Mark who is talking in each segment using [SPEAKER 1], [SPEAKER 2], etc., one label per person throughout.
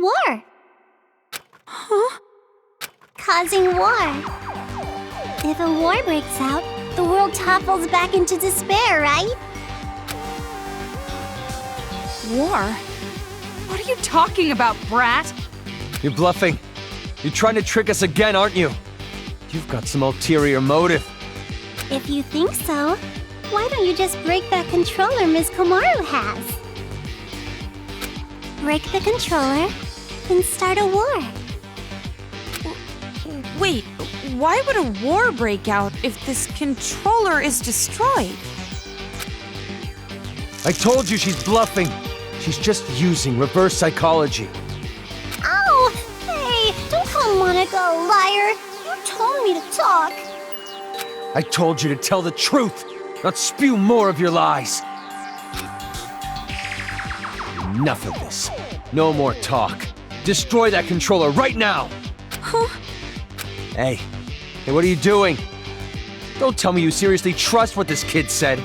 [SPEAKER 1] War.
[SPEAKER 2] Huh?
[SPEAKER 1] Causing war. If a war breaks out, the world topples back into despair, right?
[SPEAKER 2] War? What are you talking about, brat?
[SPEAKER 3] You're bluffing. You're trying to trick us again, aren't you? You've got some ulterior motive.
[SPEAKER 1] If you think so, why don't you just break that controller Ms. Komaru has? Break the controller, then start a war.
[SPEAKER 2] Wait, why would a war break out if this controller is destroyed?
[SPEAKER 3] I told you she's bluffing. She's just using reverse psychology.
[SPEAKER 1] Oh, hey, don't call Monica a liar. You told me to talk.
[SPEAKER 3] I told you to tell the truth, not spew more of your lies. Enough of this. No more talk. Destroy that controller right now!
[SPEAKER 2] Huh?
[SPEAKER 3] Hey, what are you doing? Don't tell me you seriously trust what this kid said.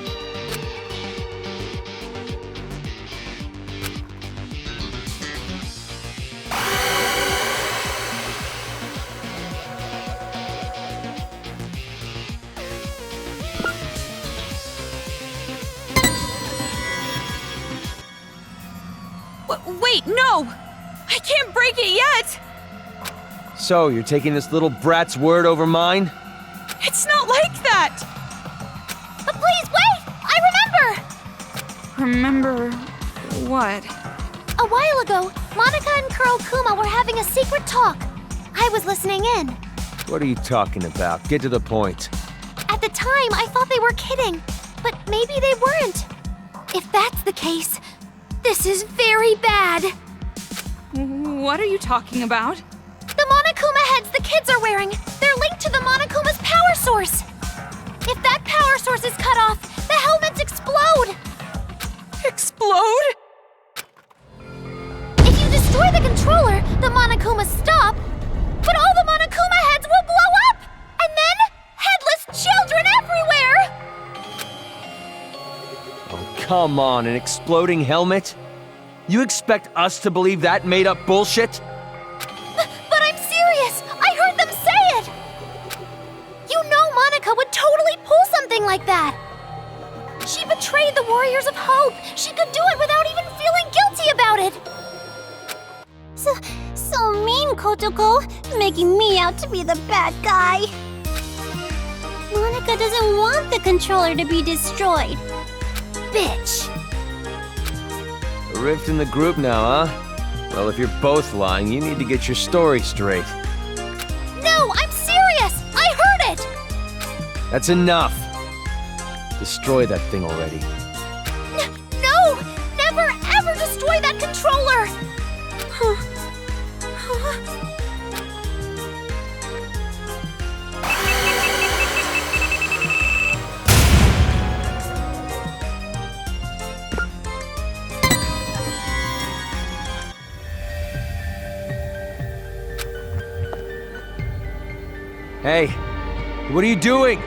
[SPEAKER 2] Wait, no! I can't break it yet!
[SPEAKER 3] So, you're taking this little brat's word over mine?
[SPEAKER 2] It's not like that!
[SPEAKER 1] But please, wait! I remember!
[SPEAKER 2] Remember what?
[SPEAKER 1] A while ago, Monica and Kurokuma were having a secret talk. I was listening in.
[SPEAKER 3] What are you talking about? Get to the point.
[SPEAKER 1] At the time, I thought they were kidding, but maybe they weren't. If that's the case, this is very bad.
[SPEAKER 2] What are you talking about?
[SPEAKER 1] The Monokuma heads the kids are wearing, they're linked to the Monokuma's power source. If that power source is cut off, the helmets explode.
[SPEAKER 2] Explode?
[SPEAKER 1] If you destroy the controller, the Monokumas stop, but all the Monokuma heads will blow up, and then headless children everywhere.
[SPEAKER 3] Oh, come on, an exploding helmet? You expect us to believe that made-up bullshit?
[SPEAKER 1] But I'm serious! I heard them say it! You know Monica would totally pull something like that! She betrayed the Warriors of Hope! She could do it without even feeling guilty about it! So mean, Kotoko, making me out to be the bad guy. Monica doesn't want the controller to be destroyed. Bitch!
[SPEAKER 3] A rift in the group now, huh? Well, if you're both lying, you need to get your story straight.
[SPEAKER 1] No, I'm serious! I heard it!
[SPEAKER 3] That's enough. Destroy that thing already.
[SPEAKER 1] No! Never ever destroy that controller!
[SPEAKER 3] Hey, what are you doing?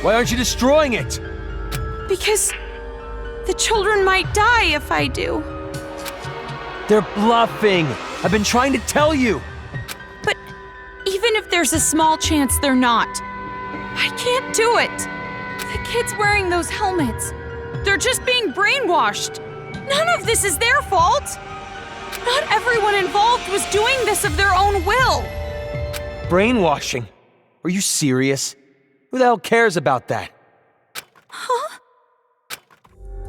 [SPEAKER 3] Why aren't you destroying it?
[SPEAKER 2] Because the children might die if I do.
[SPEAKER 3] They're bluffing. I've been trying to tell you.
[SPEAKER 2] But even if there's a small chance they're not, I can't do it. The kids wearing those helmets, they're just being brainwashed. None of this is their fault. Not everyone involved was doing this of their own will.
[SPEAKER 3] Brainwashing? Are you serious? Who the hell cares about that?
[SPEAKER 2] Huh?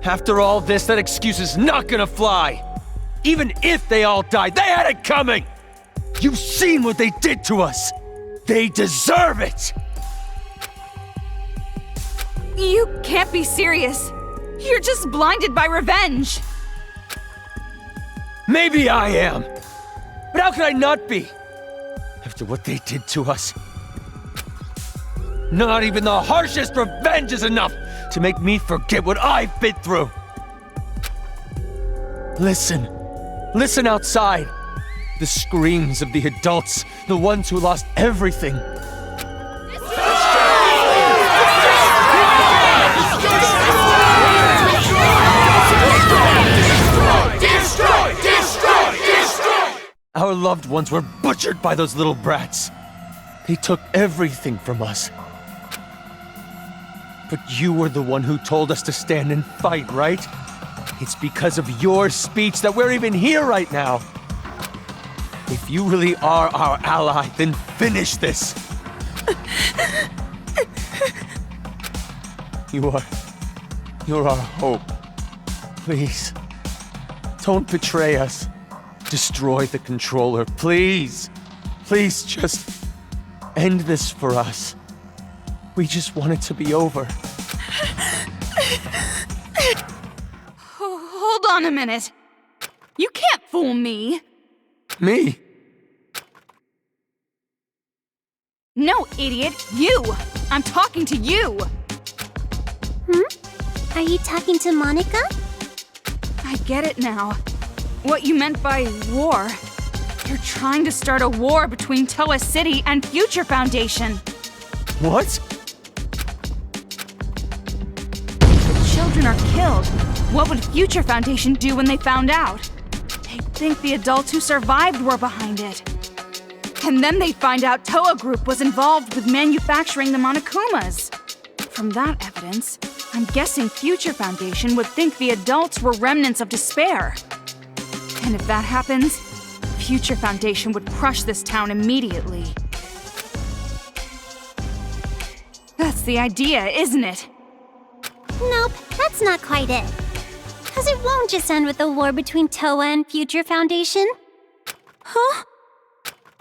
[SPEAKER 3] After all this, that excuse is not gonna fly! Even if they all died, they had it coming! You've seen what they did to us! They deserve it!
[SPEAKER 2] You can't be serious. You're just blinded by revenge.
[SPEAKER 3] Maybe I am. But how could I not be? After what they did to us. Not even the harshest revenge is enough to make me forget what I've been through. Listen. Listen outside. The screams of the adults, the ones who lost everything. Our loved ones were butchered by those little brats. They took everything from us. But you were the one who told us to stand and fight, right? It's because of your speech that we're even here right now. If you really are our ally, then finish this. You're our hope. Please, don't betray us. Destroy the controller, please. Please just end this for us. We just want it to be over.
[SPEAKER 2] Hold on a minute. You can't fool me.
[SPEAKER 3] Me?
[SPEAKER 2] No, idiot, you! I'm talking to you!
[SPEAKER 1] Are you talking to Monica?
[SPEAKER 2] I get it now. What you meant by war. You're trying to start a war between Toa City and Future Foundation.
[SPEAKER 3] What?
[SPEAKER 2] The children are killed. What would Future Foundation do when they found out? They'd think the adults who survived were behind it. And then they'd find out Toa Group was involved with manufacturing the Monokumas. From that evidence, I'm guessing Future Foundation would think the adults were remnants of despair. And if that happens, Future Foundation would crush this town immediately. That's the idea, isn't it?
[SPEAKER 1] Nope, that's not quite it. Because it won't just end with a war between Toa and Future Foundation. Huh?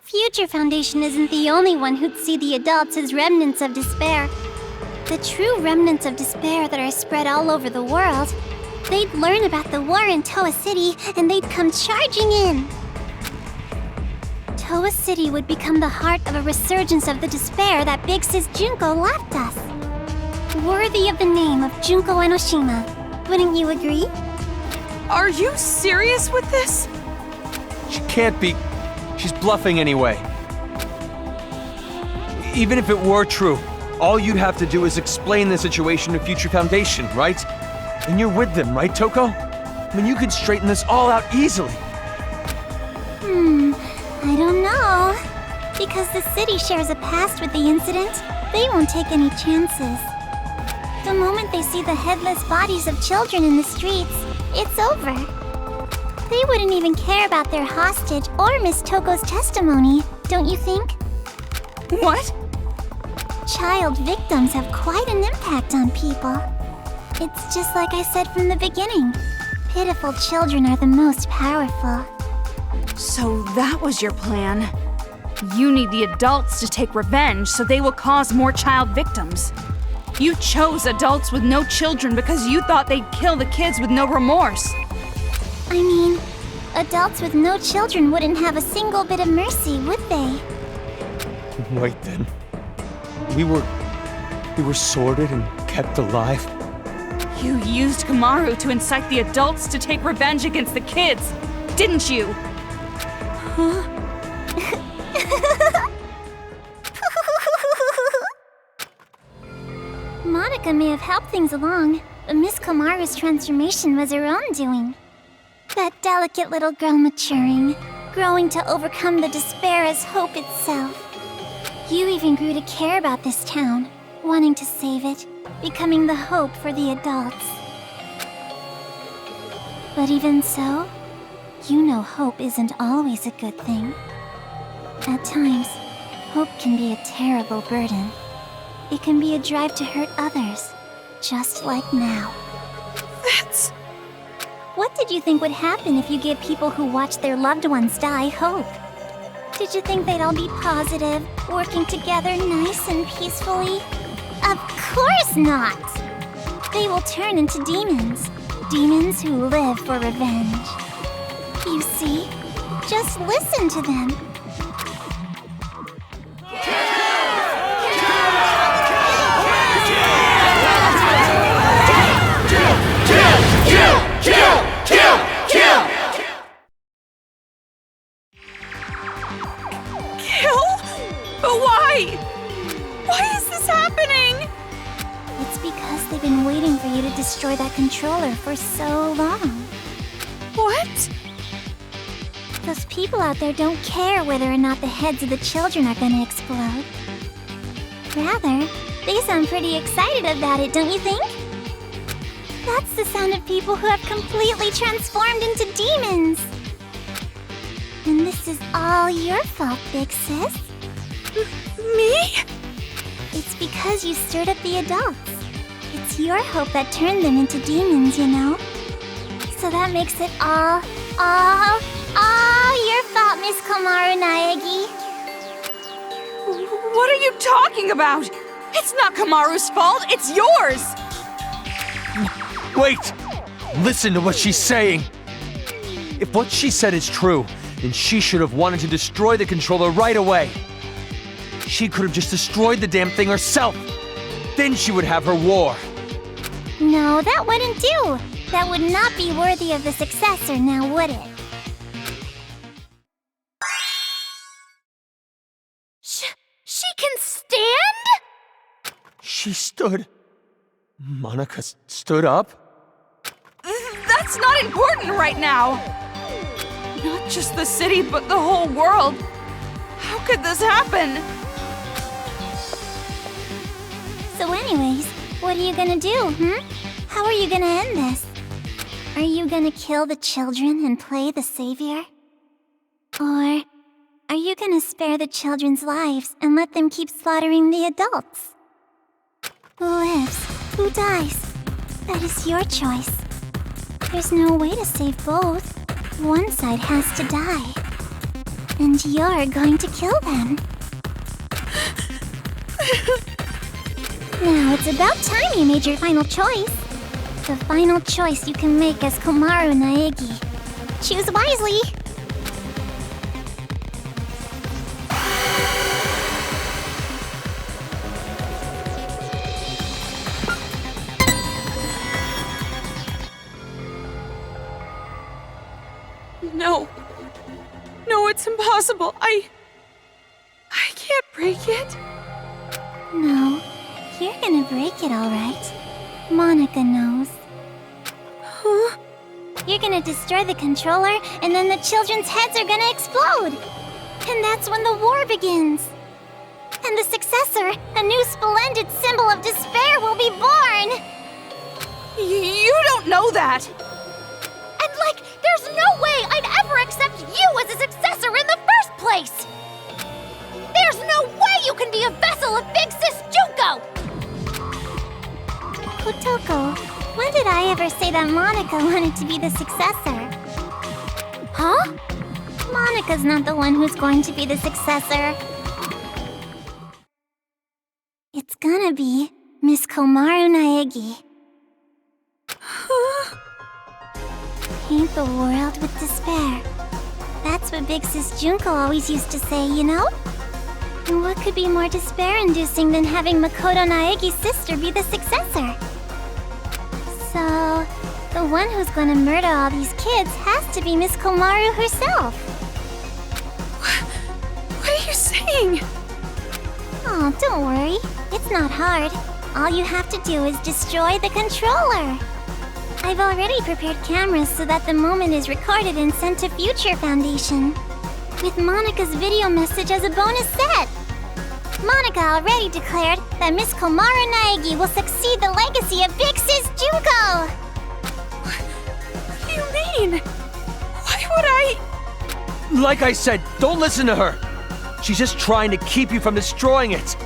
[SPEAKER 1] Future Foundation isn't the only one who'd see the adults as remnants of despair. The true remnants of despair that are spread all over the world, they'd learn about the war in Toa City and they'd come charging in. Toa City would become the heart of a resurgence of the despair that Big Sis Junko left us. Worthy of the name of Junko Enoshima. Wouldn't you agree?
[SPEAKER 2] Are you serious with this?
[SPEAKER 3] She can't be. She's bluffing anyway. Even if it were true, all you'd have to do is explain the situation to Future Foundation, right? And you're with them, right, Toko? I mean, you could straighten this all out easily.
[SPEAKER 1] I don't know. Because the city shares a past with the incident, they won't take any chances. The moment they see the headless bodies of children in the streets, it's over. They wouldn't even care about their hostage or Miss Toko's testimony, don't you think?
[SPEAKER 2] What?
[SPEAKER 1] Child victims have quite an impact on people. It's just like I said from the beginning. Pitiful children are the most powerful.
[SPEAKER 2] So that was your plan. You need the adults to take revenge so they will cause more child victims. You chose adults with no children because you thought they'd kill the kids with no remorse.
[SPEAKER 1] I mean, adults with no children wouldn't have a single bit of mercy, would they?
[SPEAKER 3] Wait then. We were sorted and kept alive.
[SPEAKER 2] You used Kamaru to incite the adults to take revenge against the kids, didn't you?
[SPEAKER 1] Huh? Monica may have helped things along, but Miss Komaru's transformation was her own doing. That delicate little girl maturing, growing to overcome the despair as hope itself. You even grew to care about this town, wanting to save it, becoming the hope for the adults. But even so, you know hope isn't always a good thing. At times, hope can be a terrible burden. It can be a drive to hurt others, just like now.
[SPEAKER 2] That's...
[SPEAKER 1] What did you think would happen if you gave people who watched their loved ones die hope? Did you think they'd all be positive, working together nice and peacefully? Of course not! They will turn into demons. Demons who live for revenge. You see? Just listen to them.
[SPEAKER 2] But why? Why is this happening?
[SPEAKER 1] It's because they've been waiting for you to destroy that controller for so long.
[SPEAKER 2] What?
[SPEAKER 1] Those people out there don't care whether or not the heads of the children are gonna explode. Rather, they sound pretty excited about it, don't you think? That's the sound of people who have completely transformed into demons. And this is all your fault, Big Sis.
[SPEAKER 2] Me?
[SPEAKER 1] It's because you stirred up the adults. It's your hope that turned them into demons, you know? So that makes it all your fault, Miss Komaru Naegi.
[SPEAKER 2] What are you talking about? It's not Kamaru's fault, it's yours!
[SPEAKER 3] Wait! Listen to what she's saying! If what she said is true, then she should have wanted to destroy the controller right away. She could have just destroyed the damn thing herself. Then she would have her war.
[SPEAKER 1] No, that wouldn't do. That would not be worthy of the successor, now would it? She can stand?
[SPEAKER 3] She stood. Monica stood up?
[SPEAKER 2] That's not important right now! Not just the city, but the whole world. How could this happen?
[SPEAKER 1] So anyways, what are you gonna do, How are you gonna end this? Are you gonna kill the children and play the savior? Or are you gonna spare the children's lives and let them keep slaughtering the adults? Who lives? Who dies? That is your choice. There's no way to save both. One side has to die. And you're going to kill them. Now it's about time you made your final choice. The final choice you can make as Komaru Naegi. Choose wisely.
[SPEAKER 2] No. No, it's impossible. I can't break it.
[SPEAKER 1] No, you're gonna break it all right. Monica knows.
[SPEAKER 2] Huh?
[SPEAKER 1] You're gonna destroy the controller, and then the children's heads are gonna explode. And that's when the war begins. And the successor, a new splendid symbol of despair, will be born.
[SPEAKER 2] You don't know that.
[SPEAKER 1] And there's no way I'd ever accept you as a successor in the first place! There's no way you can be a vessel of Big Sis Junko! Kotoko, when did I ever say that Monica wanted to be the successor? Huh? Monica's not the one who's going to be the successor. It's gonna be Miss Komaru Naegi. Paint the world with despair. That's what Big Sis Junko always used to say, you know? And what could be more despair-inducing than having Makoto Naegi's sister be the successor? So, the one who's gonna murder all these kids has to be Miss Komaru herself.
[SPEAKER 2] What are you saying?
[SPEAKER 1] Oh, don't worry. It's not hard. All you have to do is destroy the controller. I've already prepared cameras so that the moment is recorded and sent to Future Foundation. With Monica's video message as a bonus set. Monica already declared that Miss Komaru Naegi will succeed the legacy of Big Sis Junko!
[SPEAKER 2] What do you mean? Why would I?
[SPEAKER 3] Like I said, don't listen to her. She's just trying to keep you from destroying it.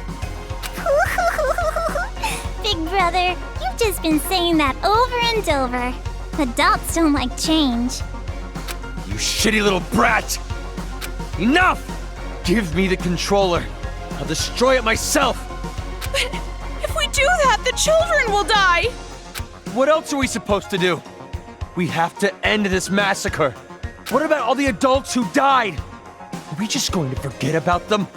[SPEAKER 1] Big brother, you've just been saying that over and over. Adults don't like change.
[SPEAKER 3] You shitty little brat! Enough! Give me the controller. I'll destroy it myself.
[SPEAKER 2] But if we do that, the children will die!
[SPEAKER 3] What else are we supposed to do? We have to end this massacre. What about all the adults who died? Are we just going to forget about them?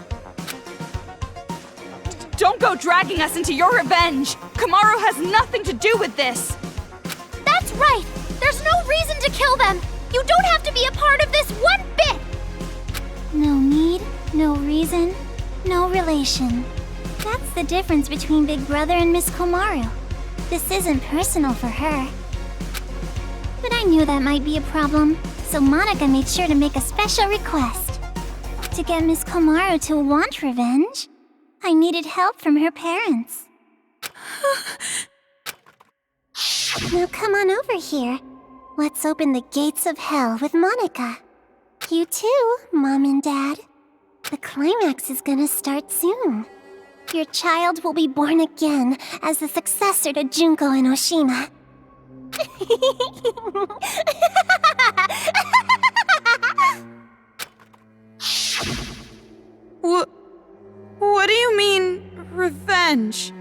[SPEAKER 2] Don't go dragging us into your revenge! Komaru has nothing to do with this!
[SPEAKER 1] That's right! There's no reason to kill them! You don't have to be a part of this one bit! No need, no reason, no relation. That's the difference between Big Brother and Miss Komaru. This isn't personal for her. But I knew that might be a problem, So Monica made sure to make a special request. To get Miss Komaru to want revenge, I needed help from her parents. Now come on over here. Let's open the gates of hell with Monica. You too, Mom and Dad. The climax is gonna start soon. Your child will be born again as the successor to Junko and Oshima.
[SPEAKER 2] What do you mean, revenge?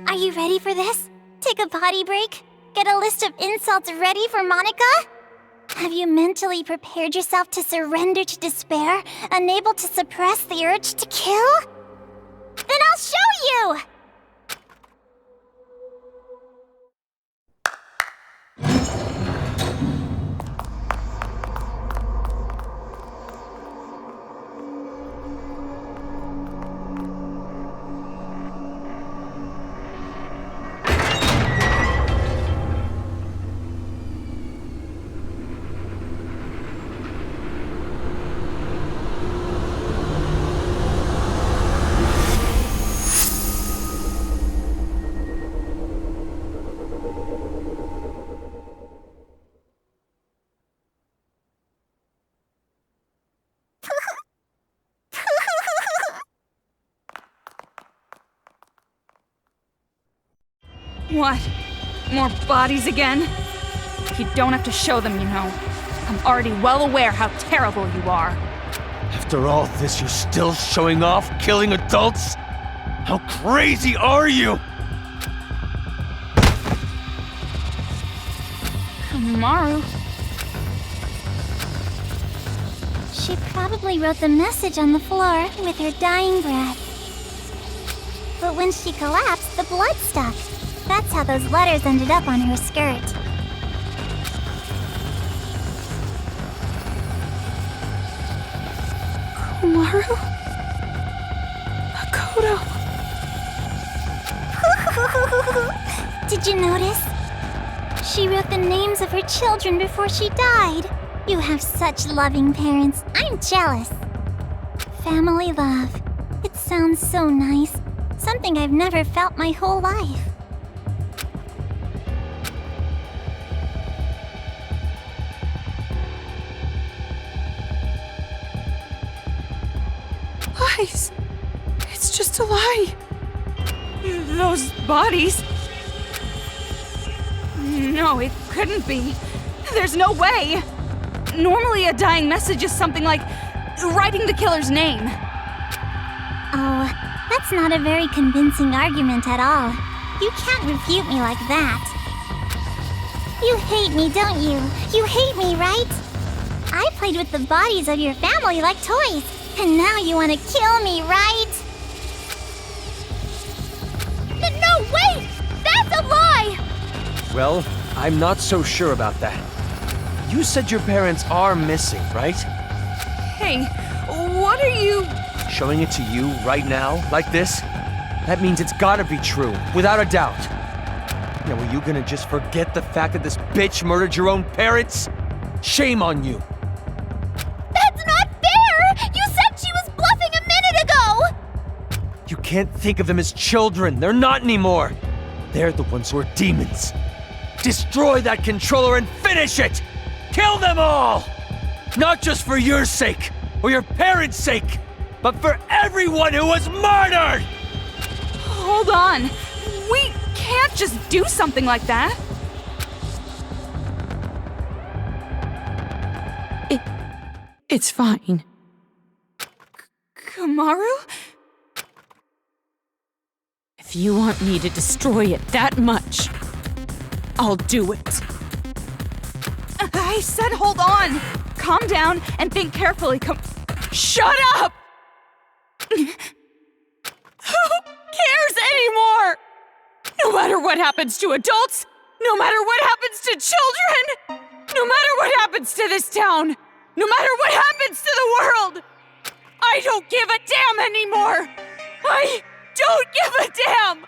[SPEAKER 1] Are you ready for this? Take a potty break? Get a list of insults ready for Monica? Have you mentally prepared yourself to surrender to despair, unable to suppress the urge to kill? Then I'll show you!
[SPEAKER 2] What? More bodies again? You don't have to show them, you know. I'm already well aware how terrible you are.
[SPEAKER 3] After all this, you're still showing off, killing adults? How crazy are you?
[SPEAKER 2] Komaru?
[SPEAKER 1] She probably wrote the message on the floor with her dying breath. But when she collapsed, the blood stuck. That's how those letters ended up on her skirt.
[SPEAKER 2] Komaru? Makoto?
[SPEAKER 1] Did you notice? She wrote the names of her children before she died. You have such loving parents. I'm jealous. Family love. It sounds so nice. Something I've never felt my whole life.
[SPEAKER 2] Lies. It's just a lie. Those bodies. No, it couldn't be. There's no way. Normally a dying message is something like writing the killer's name.
[SPEAKER 1] Oh, that's not a very convincing argument at all. You can't refute me like that. You hate me, don't you? You hate me, right? I played with the bodies of your family like toys, and now you want to kill me, right? No, wait! That's a lie!
[SPEAKER 3] Well, I'm not so sure about that. You said your parents are missing, right?
[SPEAKER 2] Hey, what are you...
[SPEAKER 3] Showing it to you right now, like this? That means it's gotta be true, without a doubt. Now, were you gonna just forget the fact that this bitch murdered your own parents? Shame on you.
[SPEAKER 1] That's not fair! You said she was bluffing a minute ago!
[SPEAKER 3] You can't think of them as children. They're not anymore. They're the ones who are demons. Destroy that controller and finish it! Kill them all! Not just for your sake, or your parents' sake, but for everyone who was murdered!
[SPEAKER 2] Hold on. We can't just do something like that. It's fine. Komaru? If you want me to destroy it that much, I'll do it. I said hold on! Calm down and think carefully. Shut up! Who cares anymore? No matter what happens to adults, no matter what happens to children, no matter what happens to this town, no matter what happens to the world, I don't give a damn anymore! I don't give a damn!